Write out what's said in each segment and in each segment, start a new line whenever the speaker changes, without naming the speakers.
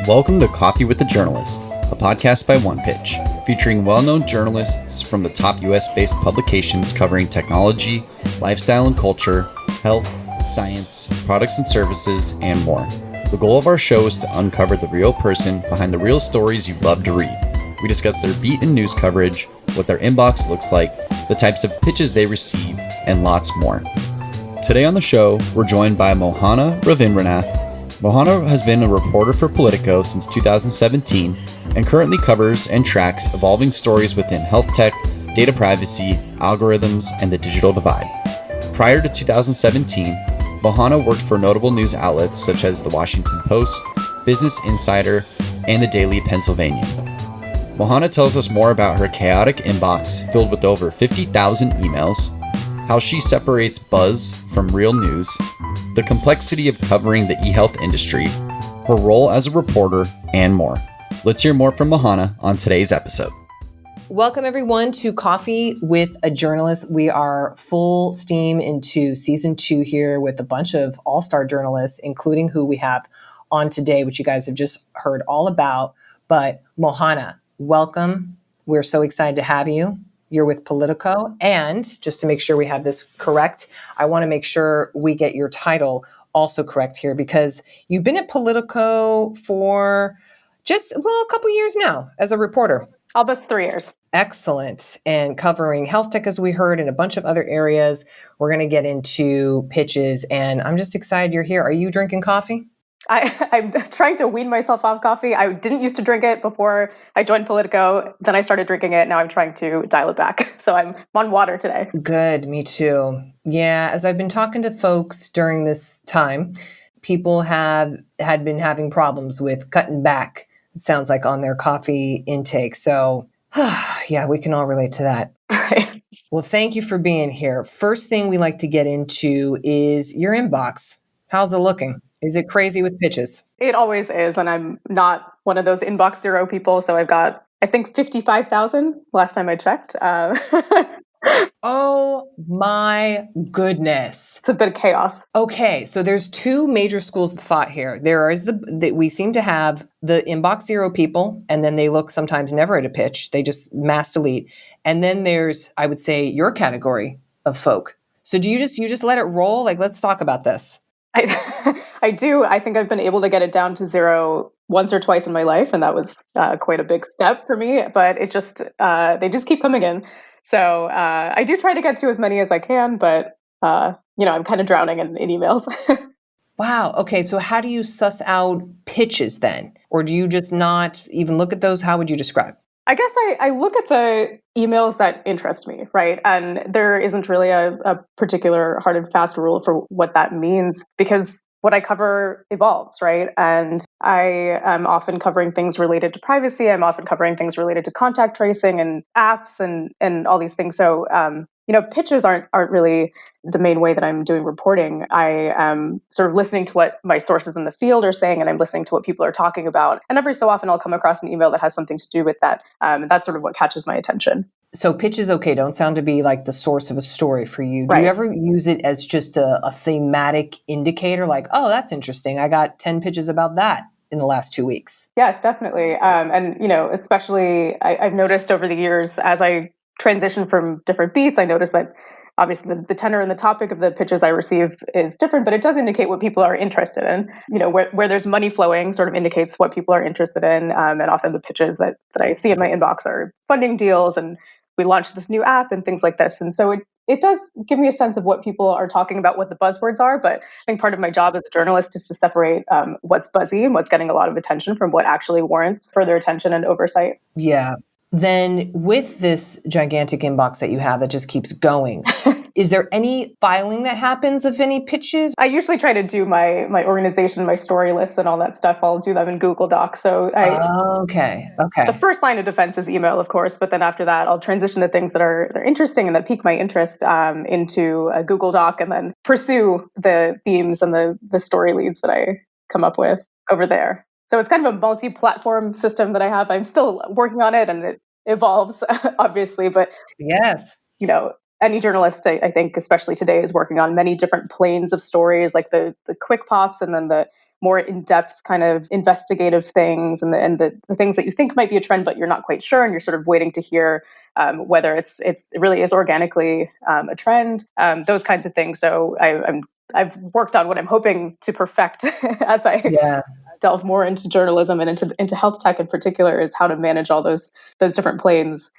Welcome to Coffee with the Journalist, a podcast by One Pitch, featuring well-known journalists from the top US-based publications covering technology, lifestyle and culture, health, science, products and services, and more. The goal of our show is to uncover the real person behind the real stories you love to read. We discuss their beat and news coverage, what their inbox looks like, the types of pitches they receive, and lots more. Today on the show, we're joined by Mohana Ravindranath. Mohana has been a reporter for Politico since 2017 and currently covers and tracks evolving stories within health tech, data privacy, algorithms, and the digital divide. Prior to 2017, Mohana worked for notable news outlets such as The Washington Post, Business Insider, and the Daily Pennsylvanian. Mohana tells us more about her chaotic inbox filled with over 50,000 emails, how she separates buzz from real news, the complexity of covering the e-health industry, her role as a reporter, and more. Let's hear more from Mohana on today's episode.
Welcome everyone to Coffee with a Journalist. We are full steam into season 2 here with a bunch of all-star journalists, including who we have on today, which you guys have just heard all about. But Mohana, welcome. We're so excited to have you. You're with Politico. And just to make sure we have this correct, I want to make sure we get your title also correct here, because you've been at Politico for a couple years now as a reporter.
Almost 3 years.
Excellent. And covering health tech, as we heard, and a bunch of other areas. We're going to get into pitches, and I'm just excited you're here. Are you drinking coffee?
I'm trying to wean myself off coffee. I didn't used to drink it before I joined Politico. Then I started drinking it. Now I'm trying to dial it back. So I'm on water today.
Good. Me too. Yeah. As I've been talking to folks during this time, people had been having problems with cutting back, it sounds like, on their coffee intake. So yeah, we can all relate to that.
Right.
Well, thank you for being here. First thing we like to get into is your inbox. How's it looking? Is it crazy with pitches?
It always is. And I'm not one of those inbox zero people. So I've got, I think, 55,000 last time I checked.
Oh my goodness.
It's a bit of chaos.
Okay, so there's 2 major schools of thought here. There is we seem to have the inbox zero people, and then they look sometimes never at a pitch. They just mass delete. And then there's, I would say, your category of folk. So do you just let it roll? Like, let's talk about this.
I do. I think I've been able to get it down to 0 once or twice in my life, and that was quite a big step for me. But it just they just keep coming in. So I do try to get to as many as I can, but I'm kind of drowning in emails.
Wow. Okay. So how do you suss out pitches then, or do you just not even look at those? How would you describe?
I guess I look at the emails that interest me, right? And there isn't really a particular hard and fast rule for what that means, because what I cover evolves, right? And I am often covering things related to privacy. I'm often covering things related to contact tracing and apps and all these things. So, pitches aren't really the main way that I'm doing reporting. I am sort of listening to what my sources in the field are saying, and I'm listening to what people are talking about. And every so often I'll come across an email that has something to do with that. And that's sort of what catches my attention.
So pitches, okay, don't sound to be like the source of a story for you. Do
Right.
you ever use it as just a thematic indicator? Like, oh, that's interesting. I got 10 pitches about that in the last 2 weeks.
Yes, definitely. Especially I've noticed over the years as I transition from different beats, I noticed that obviously the tenor and the topic of the pitches I receive is different, but it does indicate what people are interested in. Where there's money flowing sort of indicates what people are interested in. And often the pitches that I see in my inbox are funding deals, and we launched this new app and things like this. And so it does give me a sense of what people are talking about, what the buzzwords are. But I think part of my job as a journalist is to separate what's buzzy and what's getting a lot of attention from what actually warrants further attention and oversight.
Yeah. Then with this gigantic inbox that you have that just keeps going, is there any filing that happens of any pitches?
I usually try to do my organization, my story lists and all that stuff. I'll do them in Google Docs. So
Okay.
The first line of defense is email, of course, but then after that, I'll transition to things that are interesting and that pique my interest into a Google Doc, and then pursue the themes and the story leads that I come up with over there. So it's kind of a multi-platform system that I have. I'm still working on it, and it evolves, obviously. But
yes,
any journalist, I think, especially today, is working on many different planes of stories, like the quick pops, and then the more in-depth kind of investigative things and the things that you think might be a trend, but you're not quite sure, and you're sort of waiting to hear whether it really is organically a trend, those kinds of things. So I've worked on what I'm hoping to perfect as I
Yeah.
delve more into journalism and into health tech in particular, is how to manage all those different planes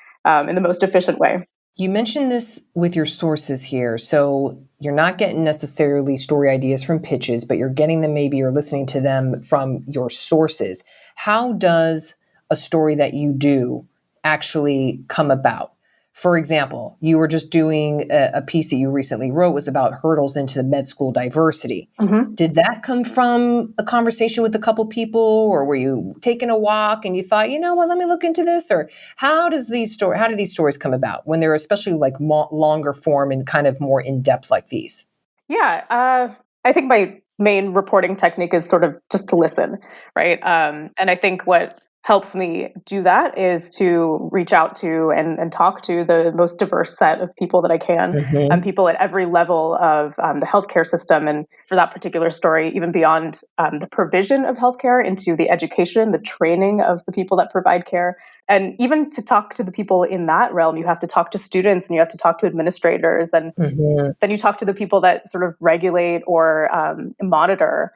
in the most efficient way.
You mentioned this with your sources here. So you're not getting necessarily story ideas from pitches, but you're getting them, maybe you're listening to them from your sources. How does a story that you do actually come about? For example, you were just doing a piece that you recently wrote was about hurdles into med school diversity.
Mm-hmm.
Did that come from a conversation with a couple people, or were you taking a walk and you thought, you know what, let me look into this? Or how do these stories come about when they're especially like longer form and kind of more in depth like these?
Yeah, I think my main reporting technique is sort of just to listen, right? And I think what helps me do that is to reach out to and talk to the most diverse set of people that I can, and
Mm-hmm.
people at every level of the healthcare system. And for that particular story, even beyond the provision of healthcare, into the education, the training of the people that provide care. And even to talk to the people in that realm, you have to talk to students and you have to talk to administrators, and
Mm-hmm.
then you talk to the people that sort of regulate or monitor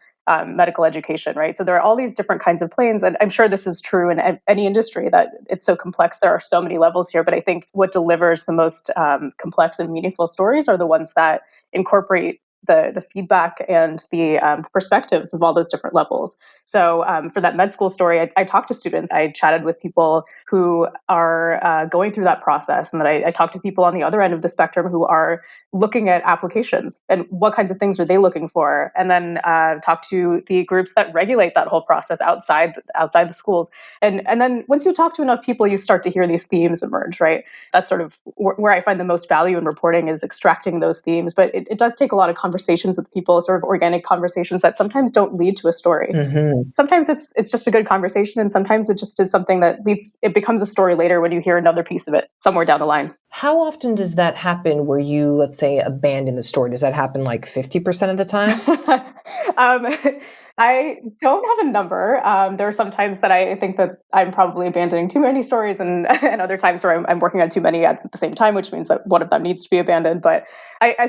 medical education, right? So there are all these different kinds of planes, and I'm sure this is true in any industry, that it's so complex. There are so many levels here, but I think what delivers the most complex and meaningful stories are the ones that incorporate the feedback and the perspectives of all those different levels. So for that med school story, I talked to students. I chatted with people who are going through that process, and then I talked to people on the other end of the spectrum who are looking at applications and what kinds of things are they looking for, and then talk to the groups that regulate that whole process outside the schools. And then once you talk to enough people, you start to hear these themes emerge, right? That's sort of where I find the most value in reporting, is extracting those themes. But it does take a lot of conversations with people, sort of organic conversations that sometimes don't lead to a story.
Mm-hmm.
Sometimes it's just a good conversation, and sometimes it just is something that it becomes a story later when you hear another piece of it somewhere down the line.
How often does that happen where you, let's say, abandon the story? Does that happen like 50% of the time?
um, I don't have a number. There are some times that I think that I'm probably abandoning too many stories, and and other times where I'm working on too many at the same time, which means that one of them needs to be abandoned. But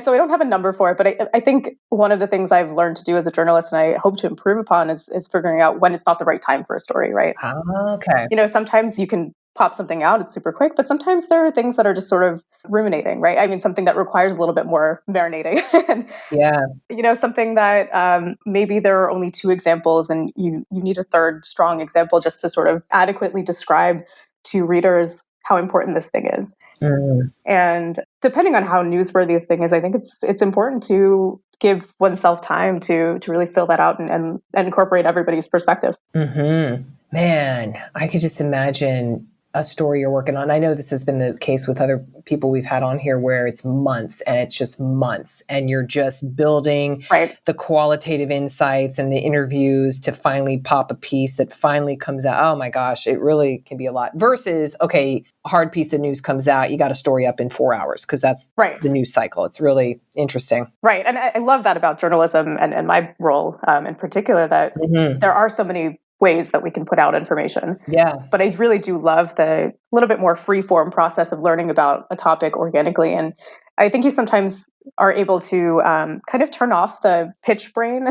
so I don't have a number for it. But I think one of the things I've learned to do as a journalist, and I hope to improve upon, is figuring out when it's not the right time for a story, right?
Ah, okay.
Sometimes you can pop something out, it's super quick, but sometimes there are things that are just sort of ruminating, right? I mean, something that requires a little bit more marinating. And,
Yeah.
something that maybe there are only two examples and you need a third strong example just to sort of adequately describe to readers how important this thing is.
Mm.
And depending on how newsworthy the thing is, I think it's important to give oneself time to really fill that out and incorporate everybody's perspective.
Mm-hmm. Man, I could just imagine a story you're working on. I know this has been the case with other people we've had on here where it's months and it's just months and you're just building
Right.
the qualitative insights and the interviews to finally pop a piece that finally comes out. Oh my gosh, it really can be a lot versus, okay, a hard piece of news comes out. You got a story up in 4 hours because that's
Right.
the news cycle. It's really interesting.
Right. And I love that about journalism and my role in particular, that
Mm-hmm.
there are so many ways that we can put out information.
Yeah.
But I really do love the little bit more free form process of learning about a topic organically. And I think you sometimes are able to kind of turn off the pitch brain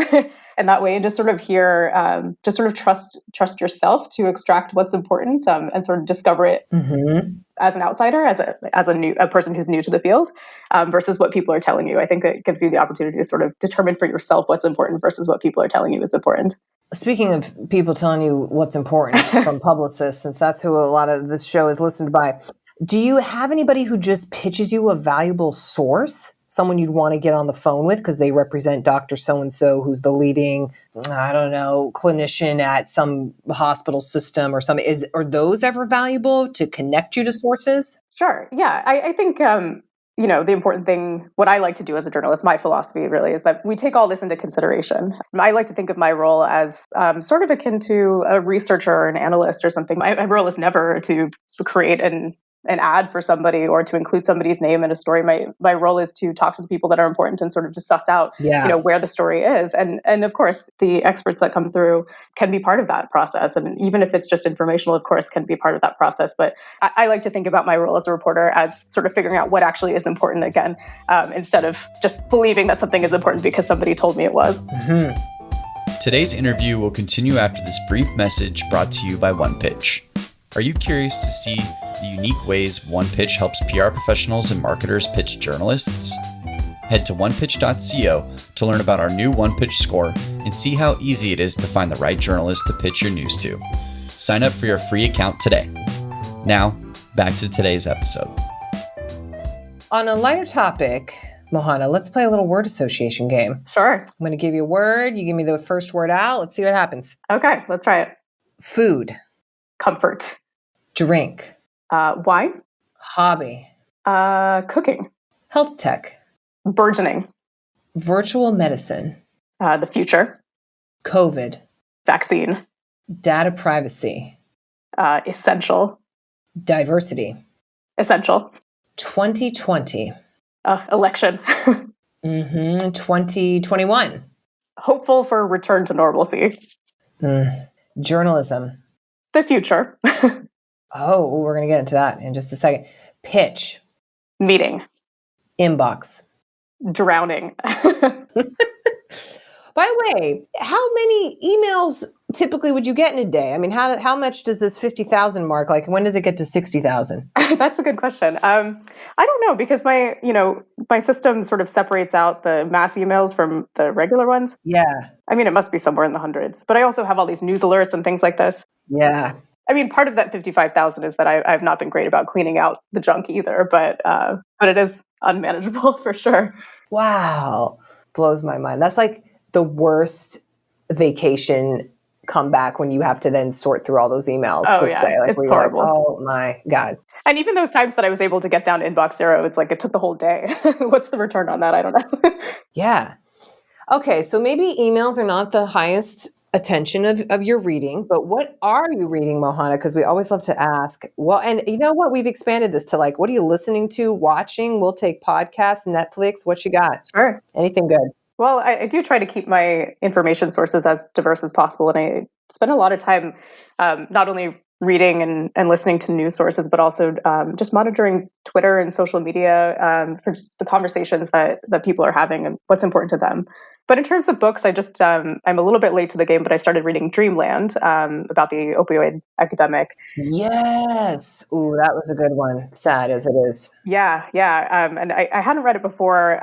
and that way just sort of just sort of trust yourself to extract what's important and sort of discover it
Mm-hmm.
as an outsider, as a person who's new to the field, versus what people are telling you. I think it gives you the opportunity to sort of determine for yourself what's important versus what people are telling you is important.
Speaking of people telling you what's important from publicists, since that's who a lot of this show is listened by, do you have anybody who just pitches you a valuable source? Someone you'd want to get on the phone with because they represent Dr. So-and-so who's the leading, I don't know, clinician at some hospital system or something. Are those ever valuable to connect you to sources?
Sure. Yeah. I think, the important thing, what I like to do as a journalist, my philosophy really is that we take all this into consideration. I like to think of my role as sort of akin to a researcher or an analyst or something. My role is never to create an an ad for somebody or to include somebody's name in a story. My role is to talk to the people that are important and sort of to suss out, where the story is. And of course, the experts that come through can be part of that process. And even if it's just informational, of course, can be part of that process. But I like to think about my role as a reporter as sort of figuring out what actually is important again, instead of just believing that something is important because somebody told me it was.
Mm-hmm. Today's interview will continue after this brief message brought to you by OnePitch. Are you curious to see the unique ways OnePitch helps PR professionals and marketers pitch journalists? Head to onepitch.co to learn about our new OnePitch score and see how easy it is to find the right journalist to pitch your news to. Sign up for your free account today. Now, back to today's episode.
On a lighter topic, Mohana, let's play a little word association game.
Sure.
I'm going to give you a word. You give me the first word out. Let's see what happens.
Okay, let's try it.
Food.
Comfort.
Drink.
Wine.
Hobby.
Cooking.
HealthTech.
Burgeoning.
Virtual medicine.
The future.
COVID.
Vaccine.
Data privacy.
Essential.
Diversity.
Essential.
2020.
Election.
2021.
Hopeful for return to normalcy.
Journalism.
The future.
Oh, we're going to get into that in just a second. Pitch.
Meeting.
Inbox.
Drowning.
By the way, how many emails typically would you get in a day? I mean, how much does this 50,000 mark? Like, when does it get to 60,000?
That's a good question. I don't know, because my system sort of separates out the mass emails from the regular ones.
Yeah.
I mean, it must be somewhere in the hundreds, but I also have all these news alerts and things like this.
Yeah.
I mean, part of that 55,000 is that I've not been great about cleaning out the junk either, but it is unmanageable for sure.
Wow. Blows my mind. That's like the worst vacation comeback when you have to then sort through all those emails.
Oh, yeah. It's horrible.
Like, oh my God.
And even those times that I was able to get down to inbox zero, it's like it took the whole day. What's the return on that? I don't know.
Yeah. Okay. So maybe emails are not the highest attention of your reading, but what are you reading, Mohana? Because we always love to ask. Well, and you know what? We've expanded this to like, what are you listening to, watching? We'll take podcasts, Netflix. What you got?
Sure.
Anything good?
Well, I do try to keep my information sources as diverse as possible. And I spend a lot of time not only reading and listening to news sources, but also just monitoring Twitter and social media for just the conversations that people are having and what's important to them. But in terms of books, I just, I'm a little bit late to the game, but I started reading Dreamland about the opioid epidemic.
Yes. Ooh, that was a good one. Sad as it is.
Yeah. And I hadn't read it before,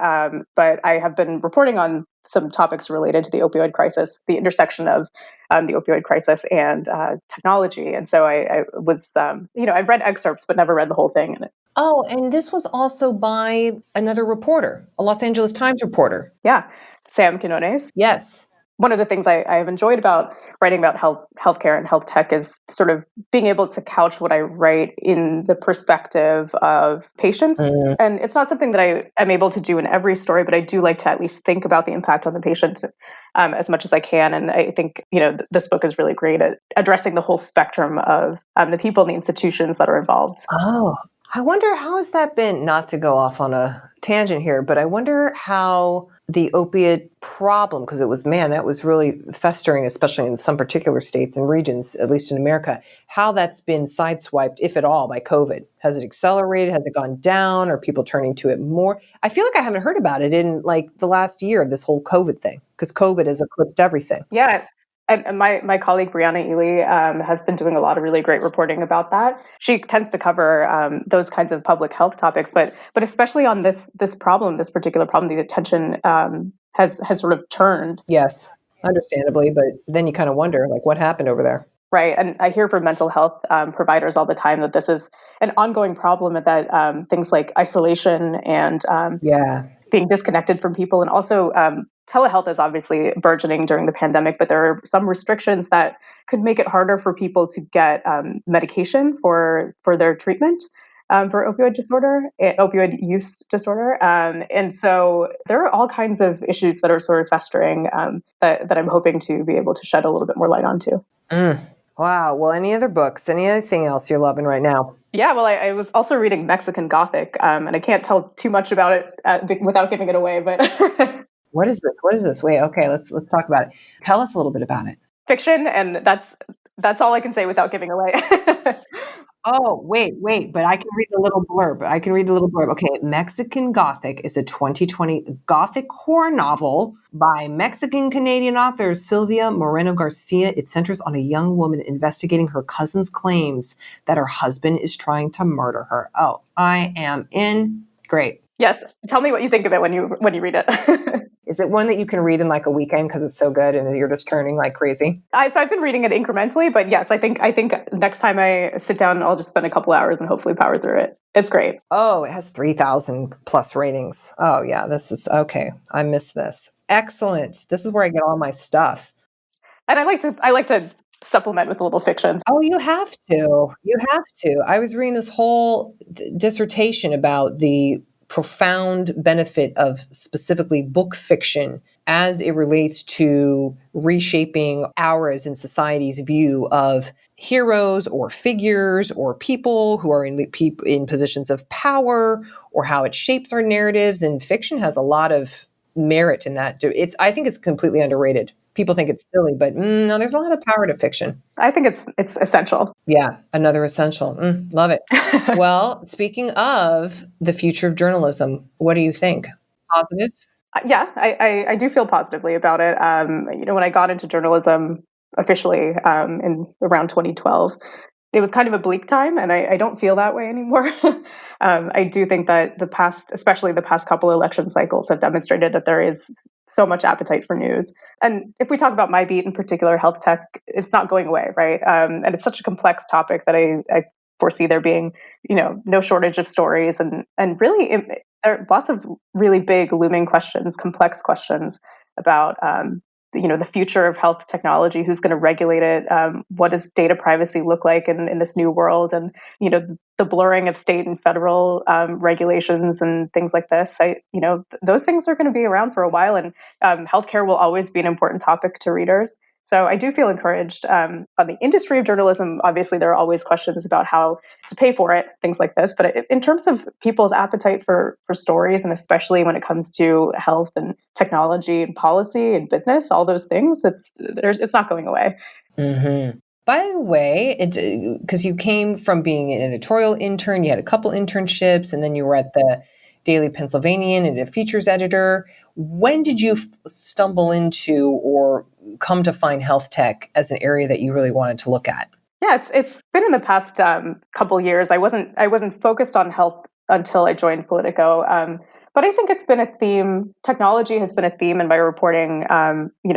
but I have been reporting on some topics related to the opioid crisis, the intersection of the opioid crisis and technology. And so I was, I've read excerpts, but never read the whole thing.
Oh, and this was also by another reporter, a Los Angeles Times reporter.
Yeah. Sam Quinones.
Yes.
One of the things I have enjoyed about writing about healthcare and health tech is sort of being able to couch what I write in the perspective of patients. Mm. And it's not something that I am able to do in every story, but I do like to at least think about the impact on the patient as much as I can. And I think, this book is really great at addressing the whole spectrum of the people and the institutions that are involved.
Oh, I wonder how has that been, not to go off on a tangent here, but I wonder how the opiate problem, because it was, that was really festering, especially in some particular states and regions, at least in America, how that's been sideswiped, if at all, by COVID. Has it accelerated? Has it gone down? Are people turning to it more? I feel like I haven't heard about it in like the last year of this whole COVID thing, because COVID has eclipsed everything.
Yeah. And my colleague, Brianna Ely, has been doing a lot of really great reporting about that. She tends to cover those kinds of public health topics, but especially on this particular problem, the attention has sort of turned.
Yes, understandably, but then you kind of wonder, like, what happened over there?
Right. And I hear from mental health providers all the time that this is an ongoing problem, and that things like isolation and being disconnected from people, and also telehealth is obviously burgeoning during the pandemic, but there are some restrictions that could make it harder for people to get medication for their treatment for opioid use disorder. And so there are all kinds of issues that are sort of festering that I'm hoping to be able to shed a little bit more light on too.
Wow. Well, any other books, anything else you're loving right now?
Yeah, well, I was also reading Mexican Gothic, and I can't tell too much about it without giving it away, but
What is this? What is this? Wait, okay, let's talk about it. Tell us a little bit about it.
fiction, and that's all I can say without giving away.
Oh, wait, but I can read the little blurb. Okay, Mexican Gothic is a 2020 Gothic horror novel by Mexican-Canadian author Silvia Moreno Garcia. It centers on a young woman investigating her cousin's claims that her husband is trying to murder her. Oh, I am in. Great.
Yes, tell me what you think of it when you read it.
Is it one that you can read in like a weekend because it's so good and you're just turning like crazy?
So I've been reading it incrementally, but yes, I think next time I sit down, I'll just spend a couple hours and hopefully power through it. It's great.
Oh, it has 3,000 plus ratings. Oh yeah, this is okay. I miss this. Excellent. This is where I get all my stuff.
And I like to supplement with a little fiction.
Oh, you have to. You have to. I was reading this whole dissertation about the profound benefit of specifically book fiction as it relates to reshaping ours in society's view of heroes or figures or people who are in positions of power, or how it shapes our narratives. And fiction has a lot of merit in that. I think it's completely underrated. People think it's silly, but no, there's a lot of power to fiction.
I think it's essential.
Yeah, another essential. Love it. Well, speaking of the future of journalism, what do you think? Positive?
Yeah, I do feel positively about it. When I got into journalism officially in around 2012, it was kind of a bleak time, and I don't feel that way anymore. I do think that especially the past couple election cycles, have demonstrated that there is so much appetite for news. And if we talk about my beat in particular, health tech, it's not going away, right? And it's such a complex topic that I foresee there being, no shortage of stories, and really there are lots of really big looming questions, complex questions about the future of health technology. Who's going to regulate it? What does data privacy look like in this new world? And the blurring of state and federal regulations and things like this. Those things are going to be around for a while, and healthcare will always be an important topic to readers. So I do feel encouraged. On the industry of journalism, obviously there are always questions about how to pay for it, things like this. But in terms of people's appetite for stories, and especially when it comes to health and technology and policy and business, all those things, it's not going away.
Mm-hmm. By the way, because you came from being an editorial intern, you had a couple internships, and then you were at the Daily Pennsylvanian and a features editor. When did you stumble into or come to find health tech as an area that you really wanted to look at?
Yeah, it's been in the past couple years. I wasn't focused on health until I joined Politico. But I think it's been a theme. Technology has been a theme in my reporting,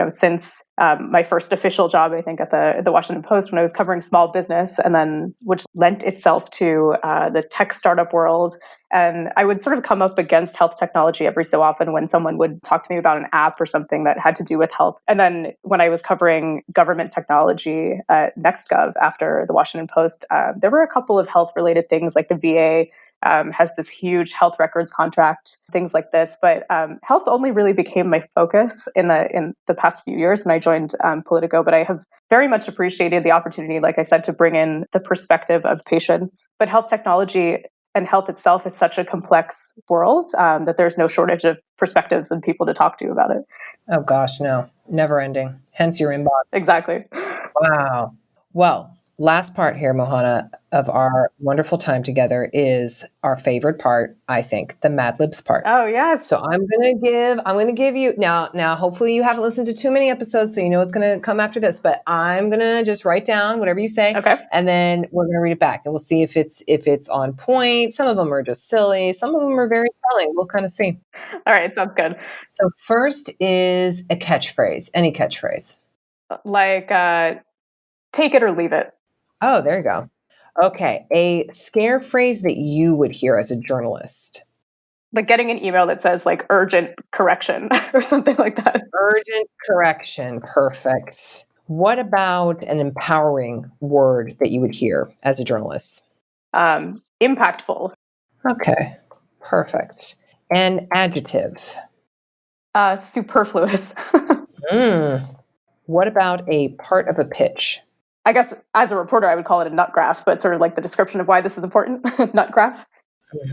since my first official job, I think, at the Washington Post, when I was covering small business, and then which lent itself to the tech startup world. And I would sort of come up against health technology every so often when someone would talk to me about an app or something that had to do with health. And then when I was covering government technology at NextGov after the Washington Post, there were a couple of health-related things, like the VA has this huge health records contract, things like this. But health only really became my focus in the past few years when I joined Politico. But I have very much appreciated the opportunity, like I said, to bring in the perspective of patients. But health technology and health itself is such a complex world that there's no shortage of perspectives and people to talk to about it.
Oh gosh, no, never ending. Hence your inbox.
Exactly.
Wow. Well, last part here, Mohana, of our wonderful time together is our favorite part, I think, the Mad Libs part.
Oh, yes.
So I'm gonna give you now, hopefully you haven't listened to too many episodes, so you know what's gonna come after this, but I'm gonna just write down whatever you say.
Okay.
And then we're gonna read it back and we'll see if it's on point. Some of them are just silly, some of them are very telling. We'll kind of see.
All right, sounds good.
So first is a catchphrase, any catchphrase.
Like take it or leave it.
Oh, there you go. Okay, a scare phrase that you would hear as a journalist.
Like getting an email that says like urgent correction or something like that.
Urgent correction. Perfect. What about an empowering word that you would hear as a journalist?
Impactful.
Okay, perfect. An adjective.
Superfluous.
What about a part of a pitch?
I guess as a reporter, I would call it a nut graph, but sort of like the description of why this is important. Nut graph.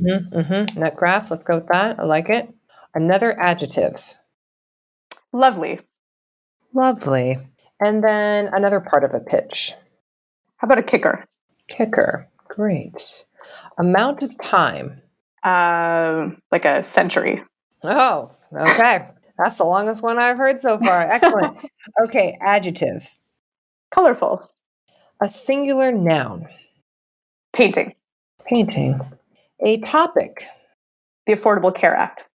Nut graph. Let's go with that. I like it. Another adjective.
Lovely.
Lovely. And then another part of a pitch.
How about a kicker?
Kicker. Great. Amount of time.
Like a century.
Oh, okay. That's the longest one I've heard so far. Excellent. Okay, adjective.
Colorful.
A singular noun.
Painting.
Painting. A topic.
The Affordable Care Act.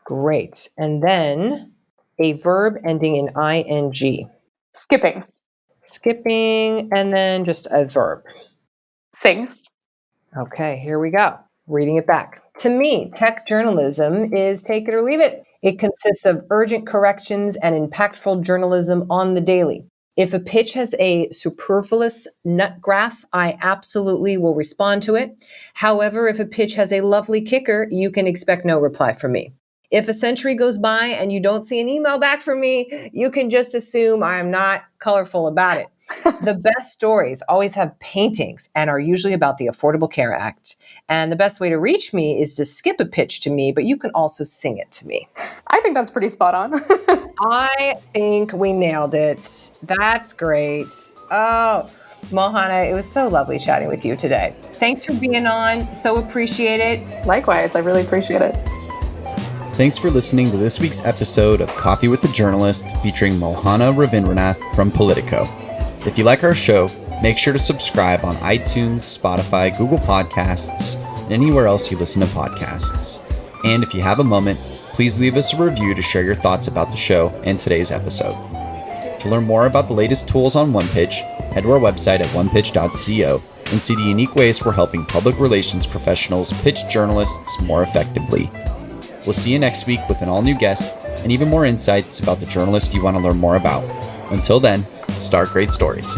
Great. And then a verb ending in ing.
Skipping.
Skipping, and then just a verb.
Sing.
Okay, here we go. Reading it back. To me, tech journalism is take it or leave it. It consists of urgent corrections and impactful journalism on the daily. If a pitch has a superfluous nut graph, I absolutely will respond to it. However, if a pitch has a lovely kicker, you can expect no reply from me. If a century goes by and you don't see an email back from me, you can just assume I'm not colorful about it. The best stories always have paintings and are usually about the Affordable Care Act. And the best way to reach me is to skip a pitch to me, but you can also sing it to me.
I think that's pretty spot on.
I think we nailed it. That's great. Oh, Mohana, it was so lovely chatting with you today. Thanks for being on. So appreciate it.
Likewise, I really appreciate it.
Thanks for listening to this week's episode of Coffee with the Journalist featuring Mohana Ravindranath from Politico. If you like our show, make sure to subscribe on iTunes, Spotify, Google Podcasts, and anywhere else you listen to podcasts. And if you have a moment, please leave us a review to share your thoughts about the show and today's episode. To learn more about the latest tools on OnePitch, head to our website at onepitch.co and see the unique ways we're helping public relations professionals pitch journalists more effectively. We'll see you next week with an all-new guest and even more insights about the journalist you want to learn more about. Until then, start great stories.